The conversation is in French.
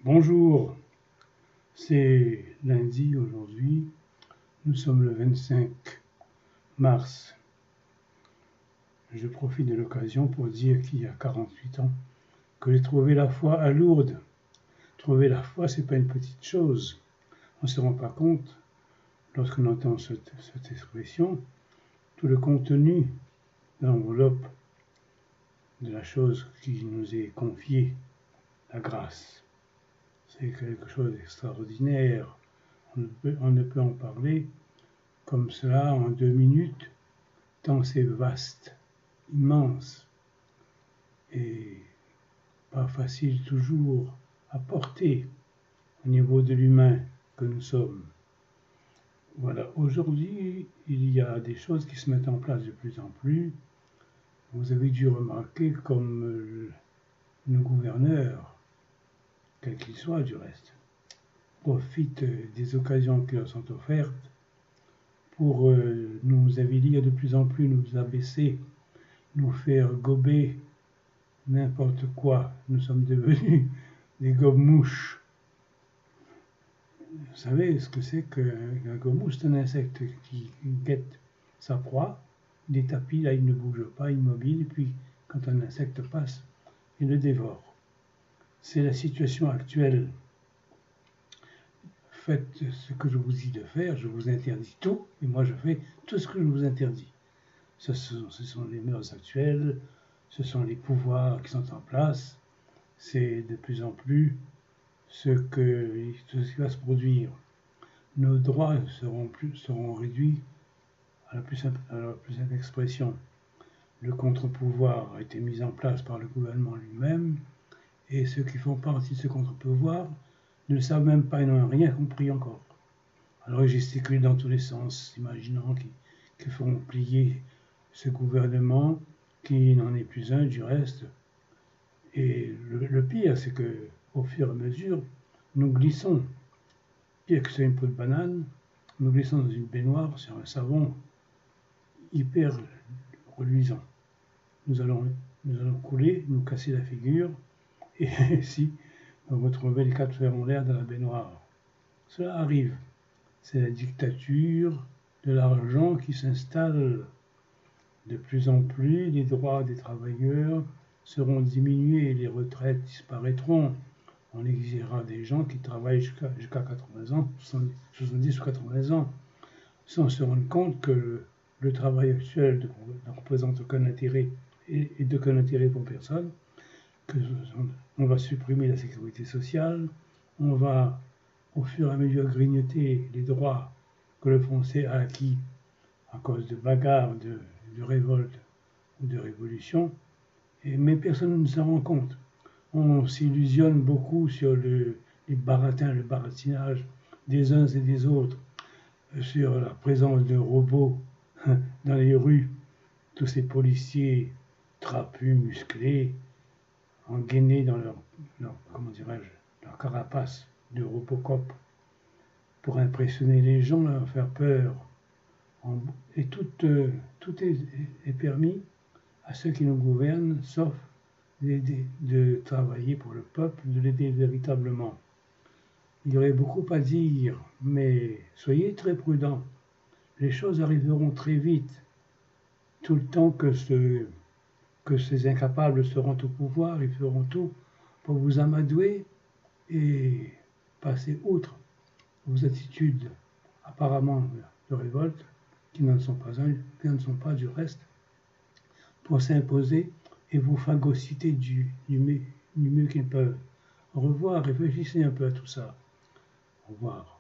Bonjour, c'est lundi aujourd'hui, nous sommes le 25 mars. Je profite de l'occasion pour dire qu'il y a 48 ans que j'ai trouvé la foi à Lourdes. Trouver la foi, c'est pas une petite chose. On ne se rend pas compte, lorsqu'on entend cette expression, tout le contenu de l'enveloppe de la chose qui nous est confiée, la grâce. C'est quelque chose d'extraordinaire. On ne peut en parler comme cela en 2 minutes, tant c'est vaste, immense, et pas facile toujours à porter au niveau de l'humain que nous sommes. Voilà, aujourd'hui, il y a des choses qui se mettent en place de plus en plus. Vous avez dû remarquer comme nos gouverneurs, quels qu'ils soient du reste, profitent des occasions qui leur sont offertes pour nous avilir de plus en plus, nous abaisser, nous faire gober n'importe quoi. Nous sommes devenus des gobe-mouches. Vous savez ce que c'est qu'un gobe-mouche? C'est un insecte qui guette sa proie. Il est tapis, là il ne bouge pas, immobile, et puis quand un insecte passe, il le dévore. C'est la situation actuelle. Faites ce que je vous dis de faire, je vous interdis tout, et moi je fais tout ce que je vous interdis. Ce sont les mœurs actuelles, ce sont les pouvoirs qui sont en place, c'est de plus en plus ce qui va se produire. Nos droits seront réduits à la plus simple expression. Le contre-pouvoir a été mis en place par le gouvernement lui-même, et ceux qui font partie de ce contre-pouvoir ne le savent même pas, ils n'ont rien compris encore. Alors ils gesticulent dans tous les sens, imaginant qu'ils feront plier ce gouvernement, qui n'en est plus un du reste. Et le pire, c'est que au fur et à mesure, nous glissons, pire que sur une peau de banane, nous glissons dans une baignoire sur un savon hyper reluisant. Nous allons couler, nous casser la figure, et si on retrouver les 4 fers en l'air dans la baignoire. Cela arrive. C'est la dictature de l'argent qui s'installe. De plus en plus, les droits des travailleurs seront diminués et les retraites disparaîtront. On exigera des gens qui travaillent jusqu'à 80 ans, 70 ou 80 ans, sans se rendre compte que le travail actuel ne représente aucun intérêt et d'aucun intérêt pour personne, qu'on va supprimer la sécurité sociale, on va au fur et à mesure grignoter les droits que le Français a acquis à cause de bagarres, de révoltes ou de révolutions, mais personne ne s'en rend compte. On s'illusionne beaucoup sur les baratins, le baratinage des uns et des autres, sur la présence de robots dans les rues, tous ces policiers trapus, musclés, engainés dans leur carapace de Robocop pour impressionner les gens, leur faire peur. Et tout est permis à ceux qui nous gouvernent, sauf de travailler pour le peuple, de l'aider véritablement. Il y aurait beaucoup à dire, mais soyez très prudents. Les choses arriveront très vite. Tout le temps que ces incapables seront au pouvoir, ils feront tout pour vous amadouer et passer outre vos attitudes apparemment de révolte, qui n'en sont pas du reste, pour s'imposer et vous phagocyter du mieux qu'ils peuvent. Au revoir, réfléchissez un peu à tout ça. Au revoir.